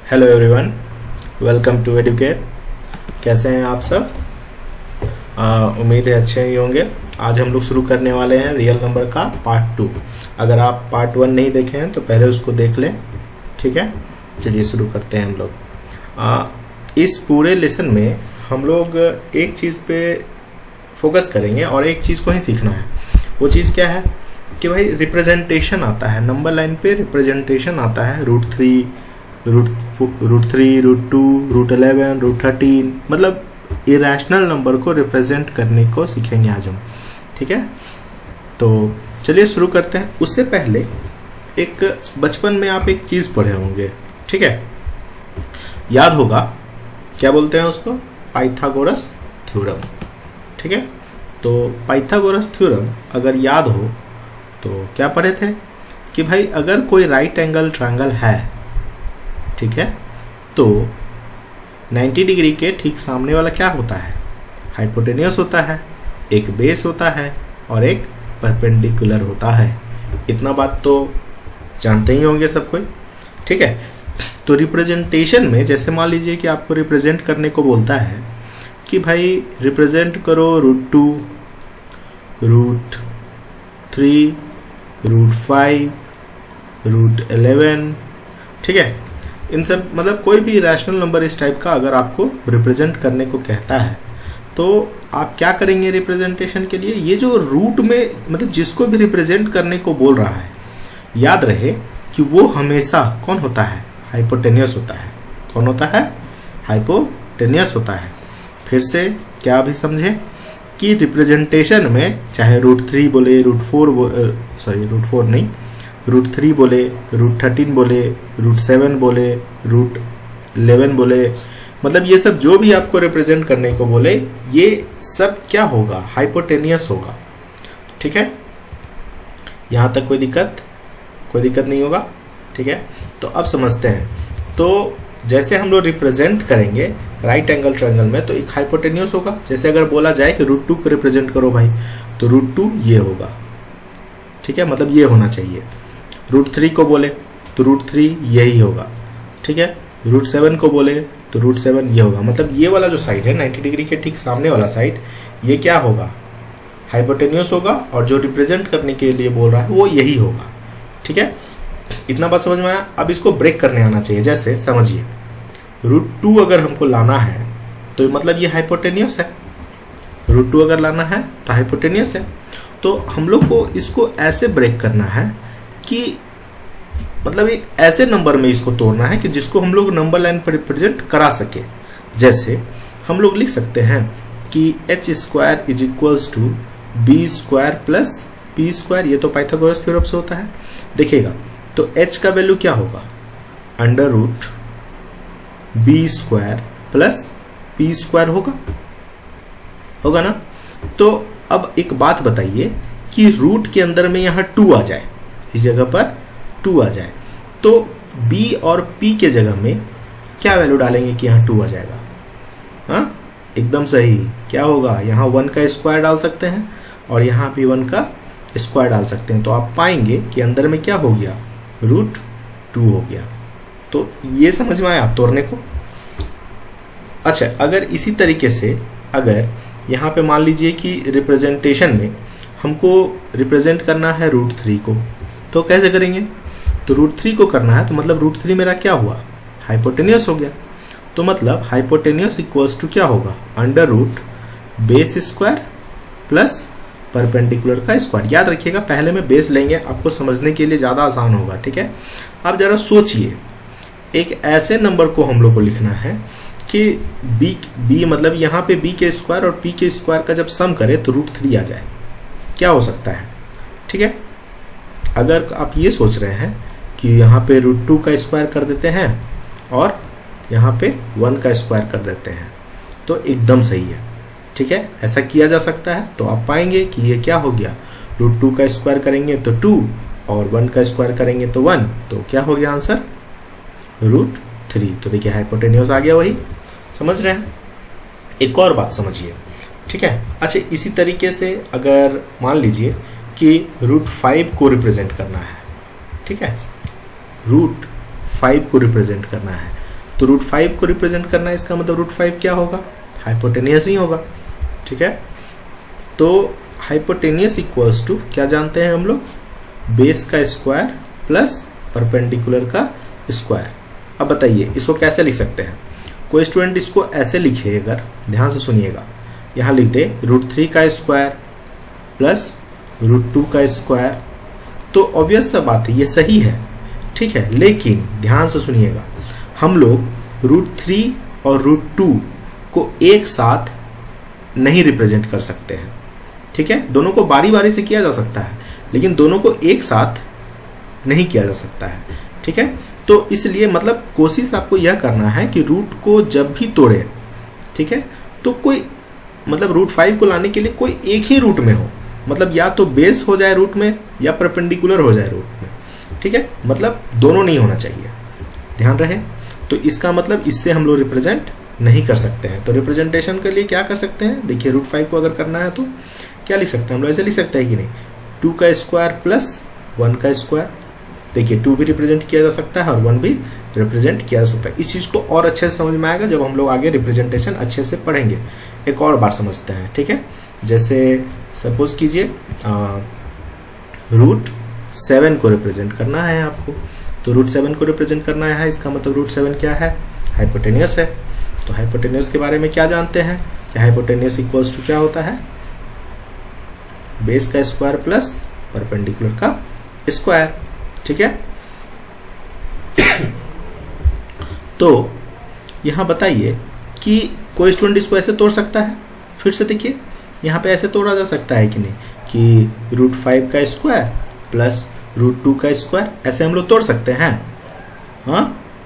Hello everyone, welcome to educate. कैसे हैं आप सब? उम्मीद है अच्छे ही होंगे। आज हम लोग शुरू करने वाले हैं रियल नंबर का पार्ट 2। अगर आप पार्ट 1 नहीं देखे हैं तो पहले उसको देख लें, ठीक है। चलिए शुरू करते हैं हम लोग। इस पूरे लेसन में हम लोग एक चीज़ पे फोकस करेंगे और एक चीज़ को ही सीखना है। वो चीज़ क्या है कि भाई रिप्रेजेंटेशन आता है, नंबर लाइन पे रिप्रेजेंटेशन आता है। √3, √3, √2, √11, √13, मतलब इरेशनल नंबर को रिप्रेजेंट करने को सीखेंगे आज हम, ठीक है। तो चलिए शुरू करते हैं। उससे पहले एक बचपन में आप एक चीज़ पढ़े होंगे, ठीक है, याद होगा, क्या बोलते हैं उसको? पाइथागोरस थ्योरम, ठीक है। तो पाइथागोरस थ्योरम अगर याद हो तो क्या पढ़े थे कि भाई अगर कोई राइट एंगल ट्रायंगल है, ठीक है, तो 90 डिग्री के ठीक सामने वाला क्या होता है? हाइपोटेन्यूस होता है, एक बेस होता है और एक परपेंडिकुलर होता है। इतना बात तो जानते ही होंगे सब कोई, ठीक है। तो रिप्रेजेंटेशन में जैसे मान लीजिए कि आपको रिप्रेजेंट करने को बोलता है कि भाई रिप्रेजेंट करो √2, √3, √5, √11, ठीक है। इन सब मतलब कोई भी रैशनल नंबर इस टाइप का अगर आपको रिप्रेजेंट करने को कहता है तो आप क्या करेंगे रिप्रेजेंटेशन के लिए? ये जो रूट में मतलब जिसको भी रिप्रेजेंट करने को बोल रहा है, याद रहे कि वो हमेशा कौन होता है? हाइपोटेन्यूस होता है। कौन होता है? हाइपोटेन्यूस होता है। फिर से क्या भी समझे कि रिप्रेजेंटेशन में चाहे √3 बोले, √4 नहीं, √3 बोले, √13 बोले, √7 बोले, √11 बोले, मतलब ये सब जो भी आपको रिप्रेजेंट करने को बोले, ये सब क्या होगा? हाइपोटेनियस होगा, ठीक है। यहां तक कोई दिक्कत नहीं होगा, ठीक है। तो अब समझते हैं। तो जैसे हम लोग रिप्रेजेंट करेंगे राइट एंगल ट्रायंगल में तो एक हाइपोटेन्यूस होगा। जैसे अगर बोला जाए कि √2 को रिप्रेजेंट करो भाई, तो √2 ये होगा, ठीक है, मतलब ये होना चाहिए। √3 को बोले तो √3 यही होगा, ठीक है। √7 को बोले तो √7 ये होगा, मतलब ये वाला जो साइड है 90 डिग्री के ठीक सामने वाला साइड, ये क्या होगा? हाइपोटेन्यूस होगा। और जो रिप्रेजेंट करने के लिए बोल रहा है वो यही होगा, ठीक है। इतना बात समझ में आया? अब इसको ब्रेक करने आना चाहिए। जैसे समझिए √2 अगर हमको लाना है तो मतलब ये हाइपोटेन्यूस है। √2 अगर लाना है तो हाइपोटेन्यूस है। तो हम लोग को इसको ऐसे ब्रेक करना है कि मतलब एक ऐसे नंबर में इसको तोड़ना है कि जिसको हम लोग नंबर लाइन पर रिप्रेजेंट करा सके। जैसे हम लोग लिख सकते हैं कि h² = b² + p²। ये तो पाइथागोरस थ्योरम से होता है, देखिएगा। तो h का वैल्यू क्या होगा? √b² + p² होगा ना। तो अब एक बात बताइए कि रूट के अंदर में यहाँ 2 आ जाए, इस जगह पर 2 आ जाए, तो b और p के जगह में क्या वैल्यू डालेंगे कि यहाँ 2 आ जाएगा? हाँ, एकदम सही। क्या होगा? यहाँ 1 का स्क्वायर डाल सकते हैं और यहाँ भी 1 का स्क्वायर डाल सकते हैं। तो आप पाएंगे कि अंदर में क्या हो गया? √2 हो गया। तो ये समझ में आया तोड़ने को? अच्छा, अगर इसी तरीके से अगर यहाँ पे मान लीजिए कि रिप्रेजेंटेशन में हमको रिप्रेजेंट करना है √3 को, तो कैसे करेंगे? तो √3 को करना है तो मतलब √3 मेरा क्या हुआ? हाइपोटेन्यूस हो गया। तो मतलब हाइपोटेन्यूस इक्वल्स टू क्या होगा? √बेस² + परपेंडिकुलर का स्क्वायर। याद रखिएगा, पहले में बेस लेंगे, आपको समझने के लिए ज़्यादा आसान होगा, ठीक है। अब जरा सोचिए, एक ऐसे नंबर को हम लोग को लिखना है कि b मतलब यहाँ पे b के स्क्वायर और p के स्क्वायर का जब सम करे तो √3 आ जाए। क्या हो सकता है? ठीक है। अगर आप ये सोच रहे हैं कि यहाँ पे √2 का स्क्वायर कर देते हैं और यहाँ पे 1 का स्क्वायर कर देते हैं, तो एकदम सही है, ठीक है, ऐसा किया जा सकता है। तो आप पाएंगे कि ये क्या हो गया? √2 का स्क्वायर करेंगे तो 2 और 1 का स्क्वायर करेंगे तो 1, तो क्या हो गया आंसर? √3। तो देखिए हाइपोटेन्यूस आ गया, वही समझ रहे हैं। एक और बात समझिए, ठीक है। अच्छा, इसी तरीके से अगर मान लीजिए कि √5 को रिप्रेजेंट करना है, ठीक है, √5 को रिप्रेजेंट करना है, तो रूट 5 को रिप्रेजेंट करना है, इसका मतलब रूट 5 क्या होगा, हाइपोटेनियस ही होगा। ठीक है, तो हाइपोटेनियस इक्वल्स टू क्या जानते हैं हम लोग, बेस का स्क्वायर प्लस परपेंडिकुलर का स्क्वायर। अब बताइए इसको कैसे लिख सकते हैं। कोई स्टूडेंट इसको ऐसे लिखे, अगर ध्यान से सुनिएगा, यहां लिख दे रूट 3 का स्क्वायर प्लस रूट 2 का स्क्वायर, तो ऑब्वियस सा बात है ये सही है। ठीक है, लेकिन ध्यान से सुनिएगा, हम लोग रूट 3 और रूट 2 को एक साथ नहीं रिप्रेजेंट कर सकते हैं। ठीक है, दोनों को बारी बारी से किया जा सकता है, लेकिन दोनों को एक साथ नहीं किया जा सकता है। ठीक है, तो इसलिए मतलब कोशिश आपको यह करना है कि रूट को जब भी तोड़े, ठीक है, तो कोई मतलब रूट 5 को लाने के लिए कोई एक ही रूट में हो, मतलब या तो बेस हो जाए रूट में या परपेंडिकुलर हो जाए रूट में। ठीक है, मतलब दोनों नहीं होना चाहिए, ध्यान रहे। तो इसका मतलब इससे हम लोग रिप्रेजेंट नहीं कर सकते हैं। तो रिप्रेजेंटेशन के लिए क्या कर सकते हैं, देखिए रूट 5 को अगर करना है तो क्या लिख सकते हैं हम लोग, ऐसे लिख सकते हैं कि नहीं, 2 का स्क्वायर प्लस 1 का स्क्वायर। देखिए 2 भी रिप्रेजेंट किया जा सकता है और 1 भी रिप्रेजेंट किया जा सकता है। इस चीज को और अच्छे से समझ में आएगा जब हम लोग आगे रिप्रेजेंटेशन अच्छे से पढ़ेंगे। एक और बार समझते हैं। ठीक है, जैसे सपोज कीजिए रूट 7 को रिप्रेजेंट करना है आपको, तो रूट 7 को रिप्रेजेंट करना है, इसका मतलब रूट 7 क्या है, हाइपोटेनियस है। तो हाइपोटेनियस के बारे में क्या जानते हैं कि हाइपोटेनियस इक्वल्स टू क्या होता है, बेस का स्क्वायर प्लस परपेंडिकुलर का स्क्वायर। ठीक है, तो यहां बताइए कि कोई स्टूडेंट इसको ऐसे तोड़ सकता है, फिर से देखिए यहाँ पे ऐसे तोड़ा जा सकता है कि नहीं, कि रूट 5 का स्क्वायर प्लस रूट 2 का स्क्वायर, ऐसे हम लोग तोड़ सकते हैं।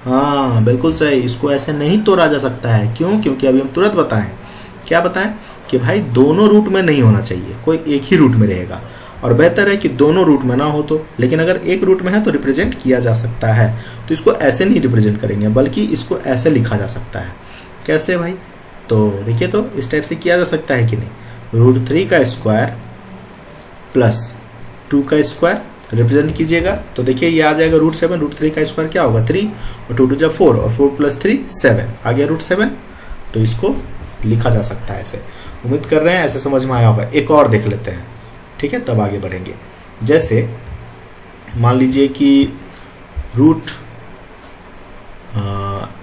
हाँ बिल्कुल सही, इसको ऐसे नहीं तोड़ा जा सकता है। क्यों, क्योंकि अभी हम तुरंत बताएं, क्या बताएं कि भाई दोनों रूट में नहीं होना चाहिए, कोई एक ही रूट में रहेगा, और बेहतर है कि दोनों रूट में ना हो तो, लेकिन अगर एक रूट में है तो रिप्रेजेंट किया जा सकता है। तो इसको ऐसे नहीं रिप्रेजेंट करेंगे, बल्कि इसको ऐसे लिखा जा सकता है। कैसे भाई, तो देखिए तो इस टाइप से किया जा सकता है कि नहीं, रूट 3 का स्क्वायर प्लस 2 का स्क्वायर रिप्रेजेंट कीजिएगा, तो देखिए ये आ जाएगा रूट 7। रूट 3 का स्क्वायर क्या होगा 3 और 2 2 4 और 4 प्लस 3 7 आ गया रूट 7। तो इसको लिखा जा सकता है ऐसे। उम्मीद कर रहे हैं ऐसे समझ में आया होगा। एक और देख लेते हैं, ठीक है, तब आगे बढ़ेंगे। जैसे मान लीजिए कि रूट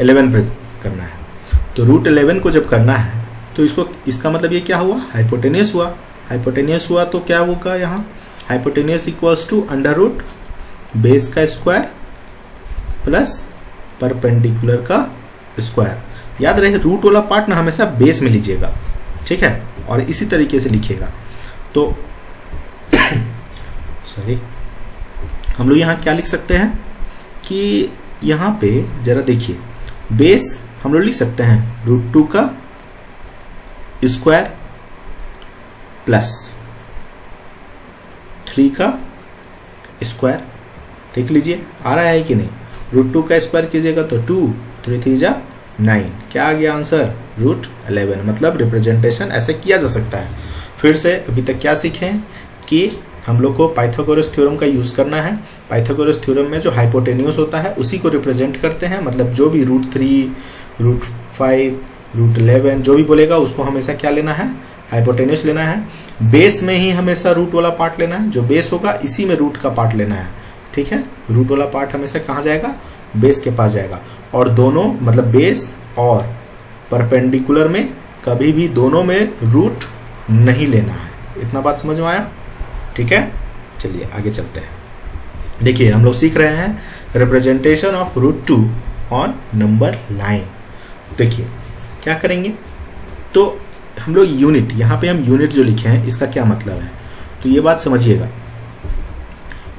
11 करना है, तो रूट 11 को जब करना है तो इसका मतलब ये क्या हुआ, हाइपोटेनियस हुआ। हाइपोटेनियस हुआ तो क्या होगा यहाँ, hypotenuse equals to under root base का स्क्वायर प्लस परपेंडिकुलर का स्क्वायर। याद रहे रूट वाला पार्ट ना हमेशा बेस में लीजिएगा, ठीक है, और इसी तरीके से लिखिएगा। तो सॉरी, हम लोग यहाँ क्या लिख सकते हैं कि यहाँ पे जरा देखिए, बेस हम लोग लिख सकते हैं रूट 2 का स्क्वायर प्लस 3 का स्क्वायर। देख लीजिए आ रहा है कि नहीं, रूट 2 का स्क्वायर कीजिएगा तो 2, 3 3 जा 9, क्या आ गया आंसर, रूट 11। मतलब रिप्रेजेंटेशन ऐसे किया जा सकता है। फिर से अभी तक क्या सीखें कि हम लोग को पाइथागोरस थ्योरम का यूज करना है। पाइथागोरस थ्योरम में जो हाइपोटेन्यूस होता है उसी को रिप्रेजेंट करते हैं, मतलब जो भी रूट 3, रूट 5, रूट 11 जो भी बोलेगा उसको हमेशा क्या लेना है, हाइपोटेन्यूस लेना है। बेस में ही हमेशा रूट वाला पार्ट लेना है, जो बेस होगा इसी में रूट का पार्ट लेना है, ठीक है। रूट वाला पार्ट हमेशा कहाँ जाएगा, बेस के पास जाएगा। और दोनों मतलब बेस और परपेंडिकुलर में कभी भी दोनों में रूट नहीं लेना है। इतना बात समझ में आया, ठीक है। चलिए आगे चलते हैं। देखिए हम लोग सीख रहे हैं representation of root 2 on number line. देखिए क्या करेंगे, तो हम लोग यूनिट, यहाँ पे हम यूनिट जो लिखे हैं इसका क्या मतलब है, तो ये बात समझिएगा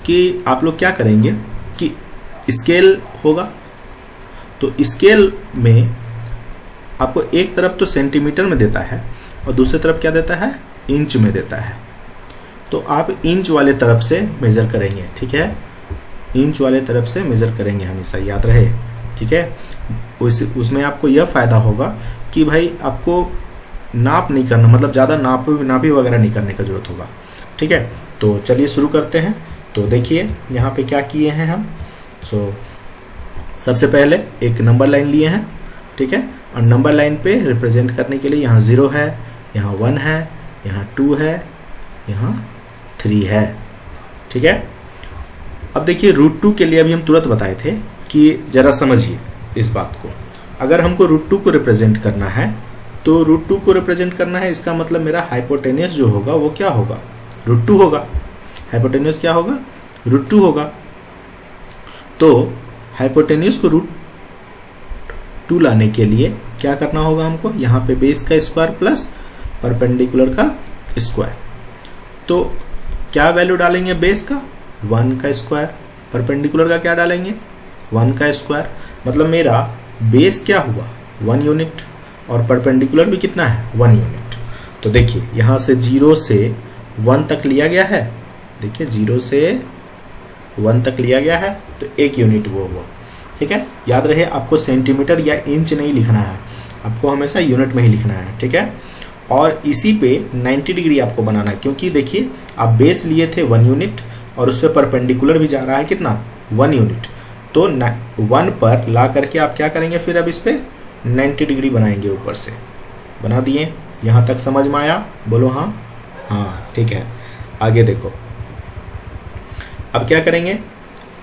कि आप लोग क्या करेंगे कि स्केल होगा, तो स्केल में आपको एक तरफ तो सेंटीमीटर में देता है और दूसरी तरफ क्या देता है, इंच में देता है। तो आप इंच वाले तरफ से मेजर करेंगे, ठीक है, इंच वाले तरफ से मेजर करेंगे हमेशा, याद रहे, ठीक है। उसमें आपको यह फायदा होगा कि भाई आपको नाप नहीं करना, मतलब ज्यादा नापी वगैरह नहीं करने का जरूरत होगा, ठीक है। तो चलिए शुरू करते हैं। तो देखिए यहाँ पे क्या किए हैं हम, सो सबसे पहले एक नंबर लाइन लिए हैं, ठीक है, और नंबर लाइन पे रिप्रेजेंट करने के लिए यहाँ 0 है, यहाँ 1 है, यहाँ 2 है, यहाँ 3 है, ठीक है। अब देखिए √2 के लिए अभी हम तुरंत बताए थे कि जरा समझिए इस बात को। अगर हमको √2 को रिप्रेजेंट करना है तो √2 को रिप्रेजेंट करना है, इसका मतलब मेरा हाइपोटेन्यूस जो होगा वो क्या होगा, √2 होगा। हाइपोटेन्यूस क्या होगा, √2 होगा। तो हाइपोटेन्यूस को √2 लाने के लिए क्या करना होगा हमको, यहाँ पे बेस का स्क्वायर प्लस परपेंडिकुलर का स्क्वायर। तो क्या वैल्यू डालेंगे, बेस का 1 का स्क्वायर, परपेंडिकुलर का क्या डालेंगे 1 का स्क्वायर। मतलब मेरा बेस क्या हुआ 1 यूनिट और परपेंडिकुलर भी कितना है 1 यूनिट। तो देखिए यहाँ से 0 से 1 तक लिया गया है, देखिए 0 से 1 तक लिया गया है तो 1 यूनिट वो हुआ, ठीक है। याद रहे आपको सेंटीमीटर या इंच नहीं लिखना है, आपको हमेशा यूनिट में ही लिखना है, ठीक है। और इसी पे 90 डिग्री आपको बनाना है, क्योंकि देखिए आप बेस लिए थे 1 यूनिट और उस पर परपेंडिकुलर भी जा रहा है कितना 1 यूनिट। तो 1 पर ला करके आप क्या करेंगे, फिर अब इस पे 90 डिग्री बनाएंगे, ऊपर से बना दिए। यहां तक समझ में आया, बोलो हाँ, हाँ ठीक है। आगे देखो, अब क्या करेंगे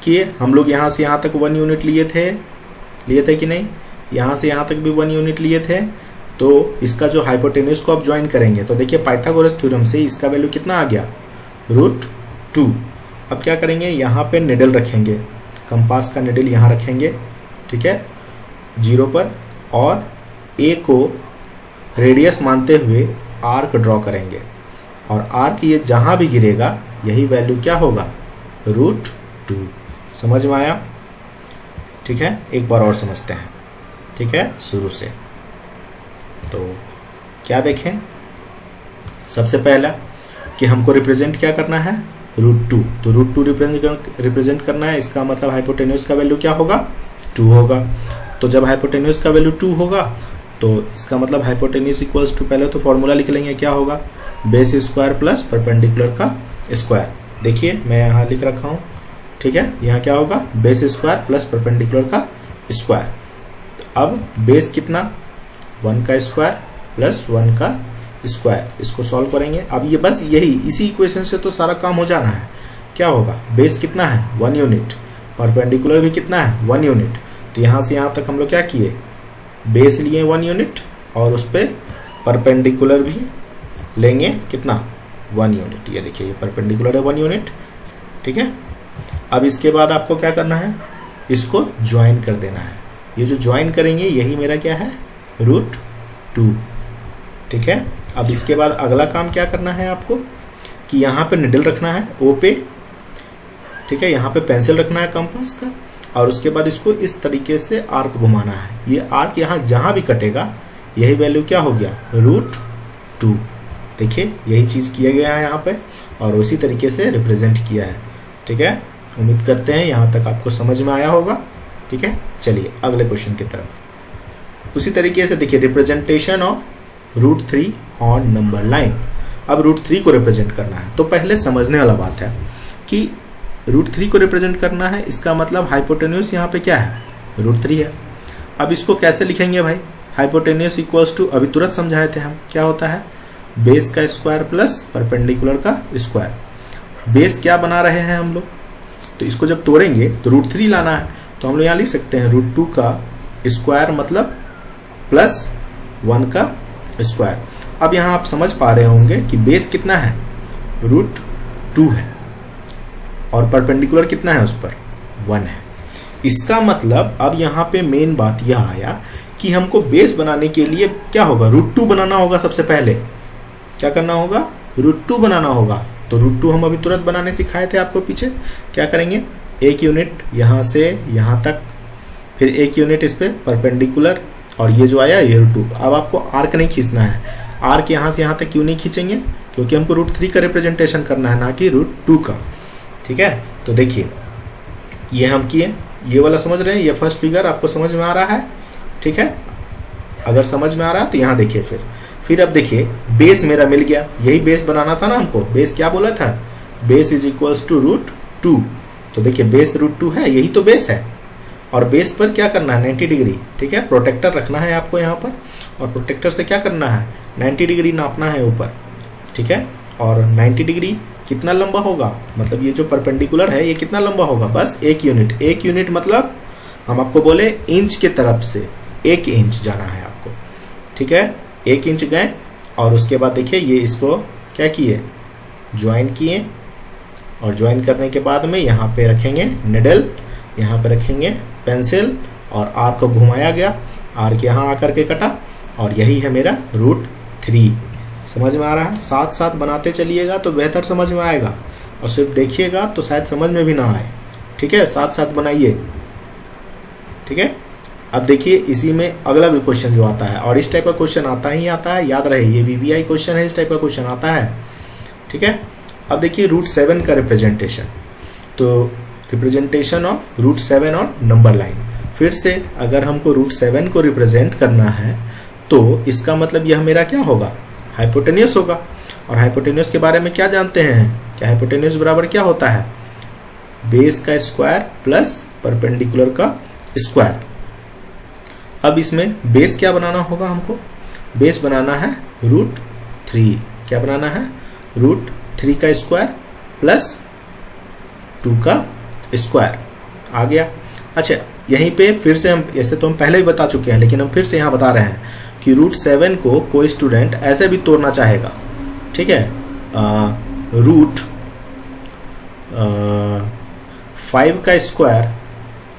कि हम लोग यहां से यहां तक 1 यूनिट लिए थे कि नहीं, यहां से यहां तक भी 1 यूनिट लिए थे। तो इसका जो हाइपोटेन्यूस को आप ज्वाइन करेंगे तो देखिए पाइथागोरस थ्योरम से इसका वैल्यू कितना आ गया, √2। अब क्या करेंगे, यहाँ पे निडल रखेंगे, कंपास का निडल यहाँ रखेंगे, ठीक है 0 पर, और ए को रेडियस मानते हुए आर्क ड्रॉ करेंगे, और आर्क ये जहां भी गिरेगा यही वैल्यू क्या होगा, √2। समझ में आया, ठीक है। एक बार और समझते हैं, ठीक है, शुरू से। तो क्या देखें, सबसे पहला कि हमको रिप्रेजेंट क्या करना है, √2। तो √2 रिप्रेजेंट करना है, इसका मतलब हाइपोटेन्यूस का वैल्यू क्या होगा, 2 होगा। तो जब हाइपोटेन्यूस का वैल्यू 2 होगा तो इसका मतलब हाइपोटेन्यूस इक्वल्स टू, पहले तो फॉर्मूला लिख लेंगे, क्या होगा, बेस स्क्वायर प्लस परपेंडिकुलर का स्क्वायर। देखिए मैं यहाँ लिख रखा हूँ, ठीक है, यहाँ क्या होगा, बेस स्क्वायर प्लस परपेंडिकुलर का स्क्वायर। अब बेस कितना 1 का स्क्वायर प्लस 1 का स्क्वायर, इसको सॉल्व करेंगे। अब ये बस यही इसी इक्वेशन से तो सारा काम हो जाना है। क्या होगा, बेस कितना है 1 यूनिट, परपेंडिकुलर भी कितना है 1 यूनिट। तो यहाँ से यहाँ तक हम लोग क्या किए, बेस लिए 1 यूनिट और उस पर परपेंडिकुलर भी लेंगे कितना 1 यूनिट। ये देखिए ये परपेंडिकुलर है 1 यूनिट, ठीक है। अब इसके बाद आपको क्या करना है, इसको ज्वाइन कर देना है। ये जो ज्वाइन करेंगे यही मेरा क्या है, √2, ठीक है। अब इसके बाद अगला काम क्या करना है आपको कि यहाँ पे निडल रखना है O पे, ठीक है, यहाँ पे पेंसिल रखना है कंपास का, और उसके बाद इसको इस तरीके से आर्क घुमाना है। ये आर्क यहाँ जहां भी कटेगा यही वैल्यू क्या हो गया, √2। देखिए यही चीज किया गया है यहाँ पे और उसी तरीके से रिप्रेजेंट किया है, ठीक है। उम्मीद करते हैं यहाँ तक आपको समझ में आया होगा, ठीक है। चलिए अगले क्वेश्चन की तरफ। उसी तरीके से देखिए representation of √3 on number line. अब √3 को रिप्रेजेंट करना है तो पहले समझने वाला बात है कि √3 को रिप्रेजेंट करना है, इसका मतलब हाइपोटेन्यूस यहाँ पे क्या है, √3 है। अब इसको कैसे लिखेंगे भाई, हाइपोटेन्यूस इक्वल्स टू, अभी तुरंत समझाए थे हम, क्या होता है, बेस का स्क्वायर प्लस परपेंडिकुलर का स्क्वायर। बेस क्या बना रहे हैं हम लोग, तो इसको जब तोड़ेंगे तो √3 लाना है, तो हम लोग यहाँ लिख सकते हैं √2 का स्क्वायर मतलब प्लस 1 का स्क्वायर। अब यहाँ आप समझ पा रहे होंगे कि बेस कितना है, √2 है, और परपेंडिकुलर कितना है उस पर 1 है। इसका मतलब अब यहाँ पे मेन बात यह आया कि हमको बेस बनाने के लिए क्या होगा, √2 बनाना होगा। सबसे पहले क्या करना होगा, √2 बनाना होगा। तो √2 हम अभी तुरंत बनाने सिखाए थे आपको पीछे। क्या करेंगे, 1 यूनिट यहाँ से यहाँ तक, फिर 1 यूनिट इस पे परपेंडिकुलर, और ये जो आया ये √2। अब आपको आर्क नहीं खींचना है, आर्क यहाँ से यहाँ तक क्यों नहीं खींचेंगे, क्योंकि हमको √3 का रिप्रेजेंटेशन करना है, ना कि √2 का, ठीक है। तो देखिए ये हम किए, ये वाला समझ रहे हैं, ये फर्स्ट फिगर आपको समझ में आ रहा है, ठीक है। अगर समझ में आ रहा है तो यहाँ देखिए, फिर अब देखिए बेस मेरा मिल गया, यही बेस बनाना था ना हमको। बेस क्या बोला था, बेस इज इक्वल्स टू √2। तो देखिए बेस √2 है, यही तो बेस है। और बेस पर क्या करना है 90 डिग्री, ठीक है। प्रोटेक्टर रखना है आपको यहाँ पर, और प्रोटेक्टर से क्या करना है 90 डिग्री नापना है ऊपर, ठीक है। और 90 डिग्री कितना लंबा होगा, मतलब ये जो परपेंडिकुलर है ये कितना लंबा होगा, बस 1 यूनिट। 1 यूनिट मतलब हम आपको बोले इंच के तरफ से 1 इंच जाना है आपको, ठीक है। 1 इंच गए और उसके बाद देखिए ये इसको क्या किए, ज्वाइन किए, और ज्वाइन करने के बाद में यहाँ पे रखेंगे निडल, यहाँ पे रखेंगे पेंसिल, और आर को घुमाया गया, आर के यहाँ आकर के कटा, और यही है मेरा √3। समझ में आ रहा है? साथ साथ बनाते चलिएगा तो बेहतर समझ में आएगा, और सिर्फ देखिएगा तो शायद समझ में भी ना आए, ठीक है। साथ साथ बनाइए, ठीक है। अब देखिए इसी में अगला भी क्वेश्चन जो आता है, और इस टाइप का क्वेश्चन आता ही आता है, याद रहे ये VVI क्वेश्चन है, इस टाइप का क्वेश्चन आता है, ठीक है। अब देखिए √7 का रिप्रेजेंटेशन, तो representation of √7 on number line. फिर से अगर हमको √7 को रिप्रेजेंट करना है तो इसका मतलब यह मेरा क्या होगा, हाइपोटेन्यूस होगा। और हाइपोटेन्यूस के बारे में क्या जानते हैं, क्या हाइपोटेन्यूस बराबर क्या होता है, बेस का स्क्वायर प्लस परपेंडिकुलर का स्क्वायर। अब इसमें बेस क्या बनाना होगा हमको, बेस बनाना है √3। क्या बनाना है, √3 का स्क्वायर प्लस 2 का स्क्वायर। आ गया। अच्छा यहीं पे फिर से हम, ऐसे तो हम पहले भी बता चुके हैं, लेकिन हम फिर से यहाँ बता रहे हैं कि √7 को कोई स्टूडेंट ऐसे भी तोड़ना चाहेगा, ठीक है। √5 का स्क्वायर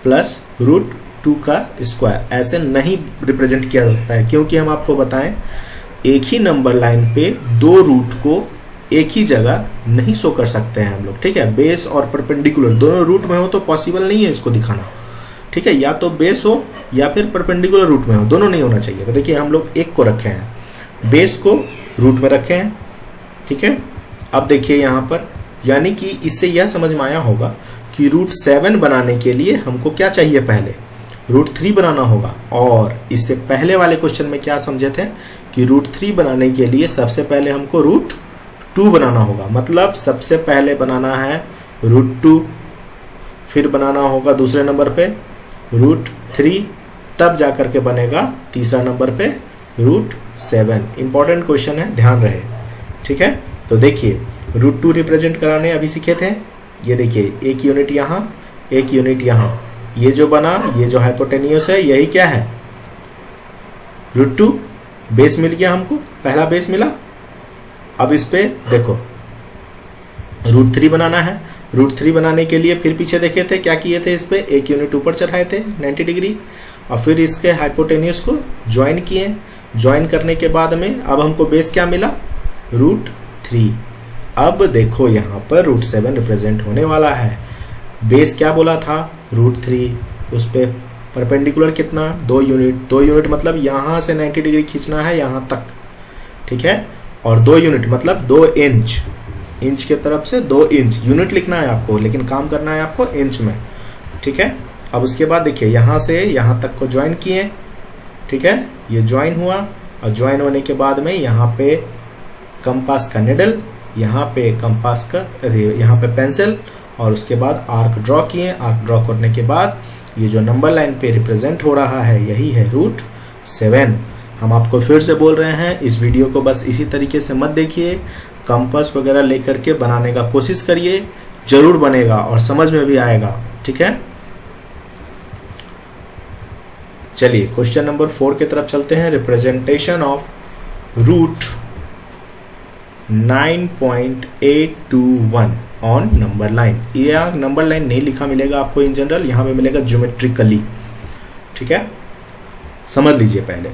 प्लस √2 का स्क्वायर, ऐसे नहीं रिप्रेजेंट किया जा सकता है, क्योंकि हम आपको बताएं एक ही नंबर लाइन पे 2 रूट को एक ही जगह नहीं शो कर सकते हैं हम लोग, ठीक है। बेस और परपेंडिकुलर दोनों रूट में हो तो पॉसिबल नहीं है इसको दिखाना, ठीक है। या तो बेस हो या फिर परपेंडिकुलर रूट में हो, दोनों नहीं होना चाहिए। तो देखिए हम लोग एक को रखे हैं, बेस को रूट में रखे हैं, ठीक है। अब देखिए यहाँ पर, यानी कि इससे यह समझ में आया होगा कि √7 बनाने के लिए हमको क्या चाहिए, पहले √3 बनाना होगा। और इससे पहले वाले क्वेश्चन में क्या समझे थे कि √3 बनाने के लिए सबसे पहले हमको √2 बनाना होगा, मतलब सबसे पहले बनाना है √2, फिर बनाना होगा दूसरे नंबर पे √3, तब जाकर के बनेगा तीसरा नंबर पे √7। इंपॉर्टेंट क्वेश्चन है, ध्यान रहे, ठीक है। तो देखिए √2 रिप्रेजेंट कराने अभी सीखे थे, ये देखिए 1 यूनिट यहाँ, 1 यूनिट यहाँ, ये जो बना, ये जो हाइपोटेन्यूस है यही क्या है √2। बेस मिल गया हमको, पहला बेस मिला। अब इस पे देखो √3 बनाना है। √3 बनाने के लिए फिर पीछे देखे थे क्या किए थे, इस पे 1 यूनिट ऊपर चढ़ाए थे 90 डिग्री, और फिर इसके हाइपोटेन्यूस को ज्वाइन किए। ज्वाइन करने के बाद में अब हमको बेस क्या मिला, √3। अब देखो यहाँ पर √7 रिप्रेजेंट होने वाला है। बेस क्या बोला था √3, उस पे परपेंडिकुलर कितना 2 यूनिट। 2 यूनिट मतलब यहाँ से 90 डिग्री खींचना है यहाँ तक, ठीक है। और 2 यूनिट मतलब 2 इंच, इंच के तरफ से 2 इंच, यूनिट लिखना है आपको, लेकिन काम करना है आपको इंच में, ठीक है। अब उसके बाद देखिए यहाँ से यहाँ तक को ज्वाइन किए, ठीक है। ये ज्वाइन हुआ, और ज्वाइन होने के बाद में यहाँ पे कंपास का निडल, यहाँ पे कंपास का, यहाँ पे पेंसिल, और उसके बाद आर्क ड्रॉ किए। आर्क ड्रॉ करने के बाद ये जो नंबर लाइन पे रिप्रेजेंट हो रहा है यही है √7। हम आपको फिर से बोल रहे हैं, इस वीडियो को बस इसी तरीके से मत देखिए, कंपास वगैरह लेकर के बनाने का कोशिश करिए, जरूर बनेगा और समझ में भी आएगा, ठीक है। चलिए क्वेश्चन नंबर 4 की तरफ चलते हैं। Representation of √9.821 on number line. ये नंबर लाइन नहीं लिखा मिलेगा आपको इन जनरल, यहाँ पे मिलेगा ज्योमेट्रिकली, ठीक है। समझ लीजिए पहले,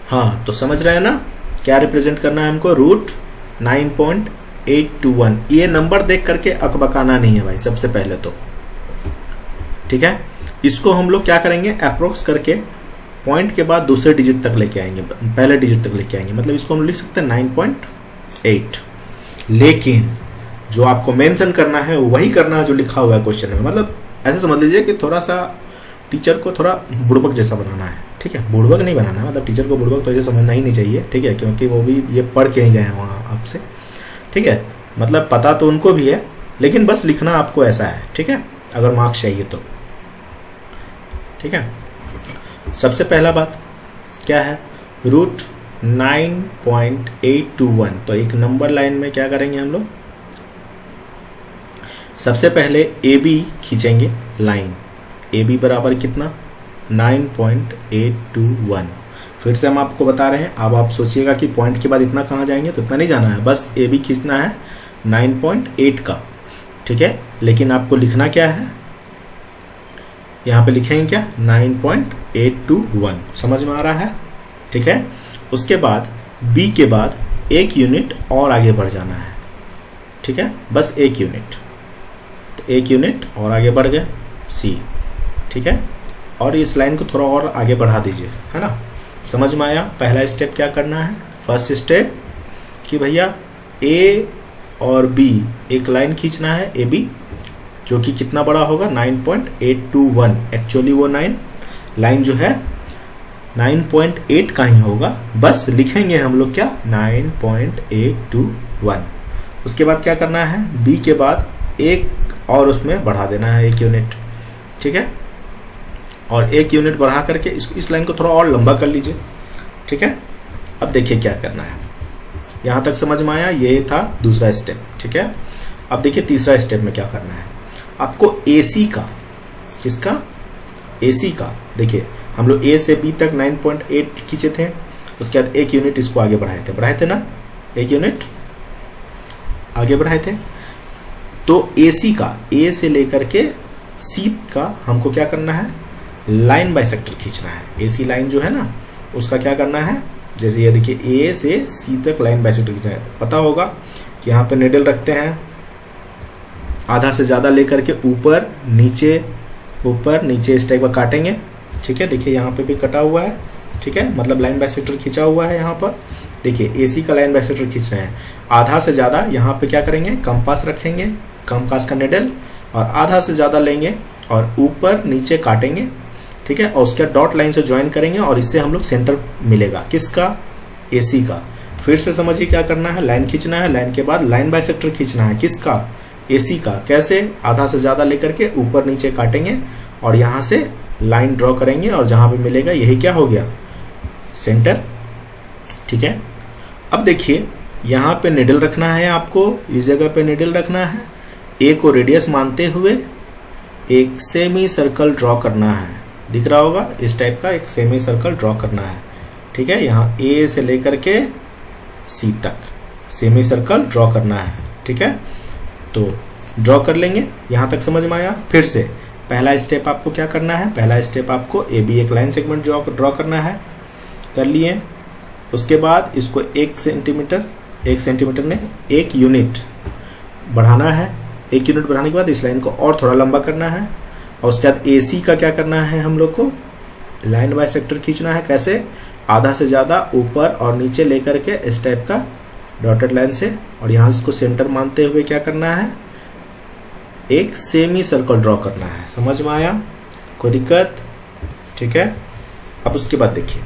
हाँ तो समझ रहे हैं ना क्या रिप्रेजेंट करना है हमको, √9.821। ये नंबर देख करके अकबकाना नहीं है भाई, सबसे पहले तो, ठीक है। इसको हम लोग क्या करेंगे, अप्रोक्स करके पॉइंट के बाद दूसरे डिजिट तक लेके आएंगे, पहले डिजिट तक लेके आएंगे, मतलब इसको हम लिख सकते हैं 9.8। लेकिन जो आपको मेंशन करना है वही करना है जो लिखा हुआ है क्वेश्चन में। मतलब ऐसे समझ लीजिए कि थोड़ा सा टीचर को थोड़ा बुड़बक जैसा बनाना है, ठीक है। बुड़बक नहीं बनाना, मतलब टीचर को बुड़बक तो ऐसे समझना ही नहीं चाहिए, ठीक है, क्योंकि वो भी ये पढ़ के ही गए हैं वहाँ आपसे, ठीक है। मतलब पता तो उनको भी है, लेकिन बस लिखना आपको ऐसा है, ठीक है, अगर मार्क्स चाहिए तो। ठीक है, सबसे पहला बात क्या है, रूट 9.821। तो एक नंबर लाइन में क्या करेंगे हम लोग, सबसे पहले ए बी खींचेंगे लाइन, ए बी बराबर कितना 9.821। फिर से हम आपको बता रहे हैं, अब आप सोचिएगा कि पॉइंट के बाद इतना कहाँ जाएंगे, तो इतना नहीं जाना है, बस ए बी खींचना है 9.8 का, ठीक है। लेकिन आपको लिखना क्या है, यहाँ पे लिखेंगे क्या 9.821, समझ में आ रहा है, ठीक है। उसके बाद बी के बाद एक यूनिट और आगे बढ़ जाना है, ठीक है, बस एक यूनिट, तो एक यूनिट और आगे बढ़ गए सी, ठीक है। और इस लाइन को थोड़ा और आगे बढ़ा दीजिए, है ना, समझ में आया। पहला स्टेप क्या करना है, फर्स्ट स्टेप कि भैया ए और बी एक लाइन खींचना है, ए बी, जो कि कितना बड़ा होगा 9.821। एक्चुअली वो लाइन जो है 9.8 का ही होगा, बस लिखेंगे हम लोग क्या 9.821। उसके बाद क्या करना है, बी के बाद एक और उसमें बढ़ा देना है एक यूनिट, ठीक है, और एक यूनिट बढ़ा करके इस लाइन को थोड़ा और लंबा कर लीजिए, ठीक है। अब देखिए क्या करना है, यहां तक समझ में आया, ये था दूसरा स्टेप, ठीक है। अब देखिए तीसरा स्टेप में क्या करना है, आपको एसी का, किसका, एसी का, देखिए हम लोग ए से बी तक 9.8 खींचे थे, उसके बाद एक यूनिट इसको आगे बढ़ाए थे ना, एक यूनिट आगे बढ़ाए थे। तो एसी का, ए से लेकर के सी का हमको क्या करना है, लाइन बाइसेक्टर खींचना है। एसी लाइन जो है ना, उसका क्या करना है, जैसे ये देखिए ए से सी तक लाइन बाइसेक्टर खींचना है। पता होगा कि यहाँ पे निडल रखते हैं, आधा से ज्यादा लेकर के ऊपर नीचे इस टाइप का काटेंगे, ठीक है। देखिए यहाँ पे भी कटा हुआ है, ठीक है, मतलब लाइन बाइसेक्टर खींचा हुआ है। यहाँ पर देखिए एसी का लाइन बाइसेक्टर खींच रहे हैं, आधा से ज्यादा यहाँ पे क्या करेंगे, कंपास रखेंगे, कंपास का निडल, और आधा से ज्यादा लेंगे और ऊपर नीचे काटेंगे, ठीक है, और उसके डॉट लाइन से ज्वाइन करेंगे और इससे हम लोग सेंटर मिलेगा, किसका, एसी का। फिर से समझिए क्या करना है, लाइन खींचना है, लाइन के बाद लाइन बाइसेक्टर खींचना है, किसका, एसी का। कैसे, आधा से ज्यादा लेकर के ऊपर नीचे काटेंगे और यहां से लाइन ड्रॉ करेंगे और जहां पे मिलेगा यही क्या हो गया, सेंटर, ठीक है। अब देखिए यहां पे निडल रखना है आपको, इस जगह पे निडल रखना है, ए को रेडियस मानते हुए एक सेमी सर्कल ड्रॉ करना है, दिख रहा होगा इस टाइप का एक सेमी सर्कल ड्रॉ करना है, ठीक है। यहाँ ए से लेकर के सी तक सेमी सर्कल ड्रॉ करना है, ठीक है। तो ड्रॉ कर लेंगे, यहां तक समझ में आया। फिर से पहला स्टेप आपको क्या करना है, पहला स्टेप आपको ए बी एक लाइन सेगमेंट ड्रॉ करना है, कर लिए। उसके बाद इसको 1 सेंटीमीटर ने 1 यूनिट बढ़ाना है, 1 यूनिट बढ़ाने के बाद इस लाइन को और थोड़ा लंबा करना है, और उसके बाद एसी का क्या करना है, हम लोग को लाइन बाइसेक्टर खींचना है। कैसे, आधा से ज्यादा ऊपर और नीचे लेकर के इस टाइप का डॉटेड लाइन से, और यहां इसको सेंटर मानते हुए क्या करना है, एक सेमी सर्कल ड्रॉ करना है। समझ में आया, कोई दिक्कत, ठीक है। अब उसके बाद देखिए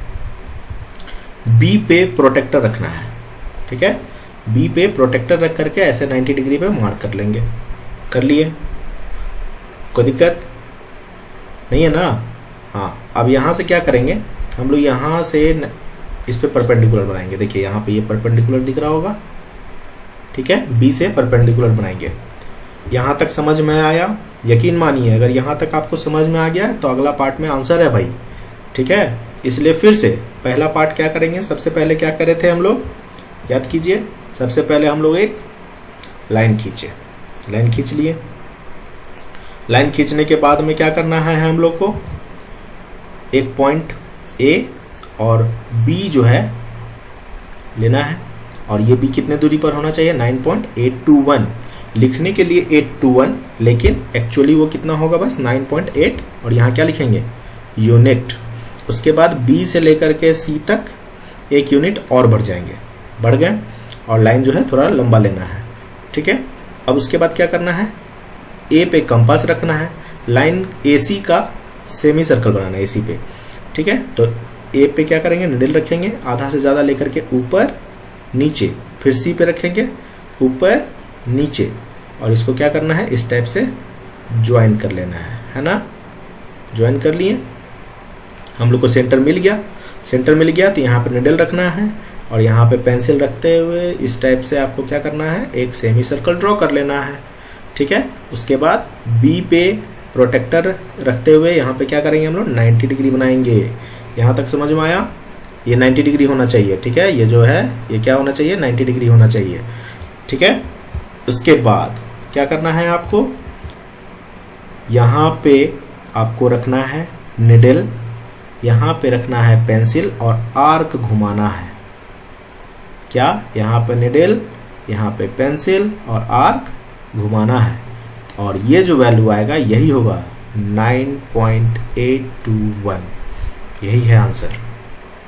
बी पे प्रोटेक्टर रखना है, ठीक है, बी पे प्रोटेक्टर रख करके ऐसे 90 डिग्री पे मार्क कर लेंगे, कर लिए, कोई दिक्कत नहीं है ना। हाँ, अब यहां से क्या करेंगे हम लोग, यहां से इस पे परपेंडिकुलर बनाएंगे। देखिए यहाँ पे ये परपेंडिकुलर दिख रहा होगा, ठीक है, बी से परपेंडिकुलर बनाएंगे। यहां तक समझ में आया, यकीन मानिए अगर यहां तक आपको समझ में आ गया तो अगला पार्ट में आंसर है भाई, ठीक है। इसलिए फिर से पहला पार्ट क्या करेंगे, सबसे पहले क्या करे थे हम लोग, याद कीजिए, सबसे पहले हम लोग एक लाइन खींचे, लाइन खींच लिए। लाइन खींचने के बाद में क्या करना है हम लोग को, एक पॉइंट ए और बी जो है लेना है, और ये बी कितने दूरी पर होना चाहिए, 9.821। लिखने के लिए 821, लेकिन एक्चुअली वो कितना होगा, बस 9.8, और यहाँ क्या लिखेंगे, यूनिट। उसके बाद बी से लेकर के सी तक एक यूनिट और बढ़ जाएंगे, बढ़ गए, और लाइन जो है थोड़ा लंबा लेना है, ठीक है। अब उसके बाद क्या करना है, ए पे कंपास रखना है, लाइन एसी का सेमी सर्कल बनाना है एसी पे, ठीक है। तो ए पे क्या करेंगे, निडल रखेंगे, आधा से ज्यादा लेकर के ऊपर नीचे, फिर सी पे रखेंगे ऊपर नीचे, और इसको क्या करना है, इस टाइप से ज्वाइन कर लेना है ना। ज्वाइन कर लिए, हम लोग को सेंटर मिल गया। सेंटर मिल गया तो यहाँ पे निडल रखना है और यहाँ पे पेंसिल रखते हुए इस टाइप से आपको क्या करना है, एक सेमी सर्कल ड्रॉ कर लेना है। ठीक है, उसके बाद बी पे प्रोटेक्टर रखते हुए यहाँ पे क्या करेंगे हम लोग, 90 डिग्री बनाएंगे। यहाँ तक समझ में आया, ये 90 डिग्री होना चाहिए। ठीक है, ये जो है ये क्या होना चाहिए, 90 डिग्री होना चाहिए। ठीक है, उसके बाद क्या करना है आपको, यहाँ पे आपको रखना है निडल, यहाँ पे रखना है पेंसिल और आर्क घुमाना है। क्या, यहाँ पे निडल, यहाँ पे पेंसिल और आर्क घुमाना है और ये जो वैल्यू आएगा यही होगा 9.821। यही है आंसर।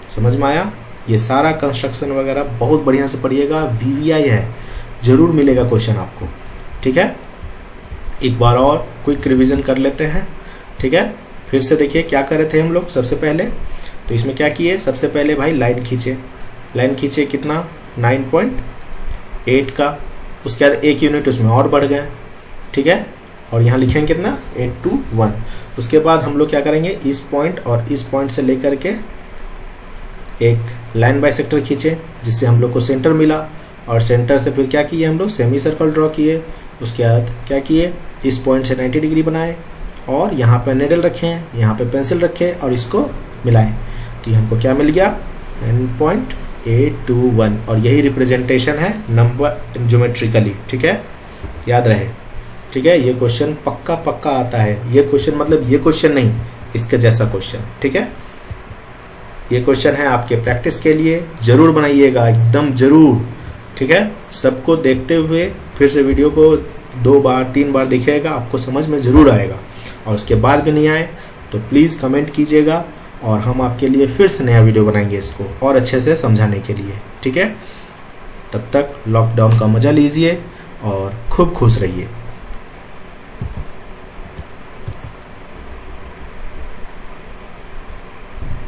समझ में आया। ये सारा कंस्ट्रक्शन वगैरह बहुत बढ़िया से पढ़िएगा, VVI है, जरूर मिलेगा क्वेश्चन आपको। ठीक है, एक बार और क्विक रिवीजन कर लेते हैं। ठीक है, फिर से देखिए क्या कर रहे थे हम लोग। सबसे पहले तो इसमें क्या किए, सबसे पहले भाई लाइन खींचे। लाइन खींचे कितना, 9.8 का, उसके बाद 1 यूनिट उसमें और बढ़ गए। ठीक है, और यहाँ लिखेंगे कितना, 821। उसके बाद हम लोग क्या करेंगे, इस पॉइंट और इस पॉइंट से लेकर के एक लाइन बाइसेक्टर खींचे जिससे हम लोग को सेंटर मिला और सेंटर से फिर क्या किए हम लोग, सेमी सर्कल ड्रॉ किए। उसके बाद क्या किए, इस पॉइंट से 90 डिग्री बनाए और यहाँ पे निडल रखे, यहाँ पे पेंसिल रखे और इसको मिलाएं तो हमको क्या मिल गया, 9.821। और यही रिप्रेजेंटेशन है नंबर ज्योमेट्रिकली। ठीक है, याद रहे। ठीक है, ये क्वेश्चन पक्का पक्का आता है। ये क्वेश्चन मतलब ये क्वेश्चन नहीं, इसके जैसा क्वेश्चन। ठीक है, ये क्वेश्चन है आपके प्रैक्टिस के लिए, जरूर बनाइएगा, एकदम जरूर। ठीक है, सबको देखते हुए फिर से वीडियो को 2 बार 3 बार देखिएगा, आपको समझ में जरूर आएगा। और उसके बाद भी नहीं आए तो प्लीज़ कमेंट कीजिएगा और हम आपके लिए फिर से नया वीडियो बनाएंगे इसको और अच्छे से समझाने के लिए। ठीक है, तब तक लॉकडाउन का मजा लीजिए और खूब खुश रहिए।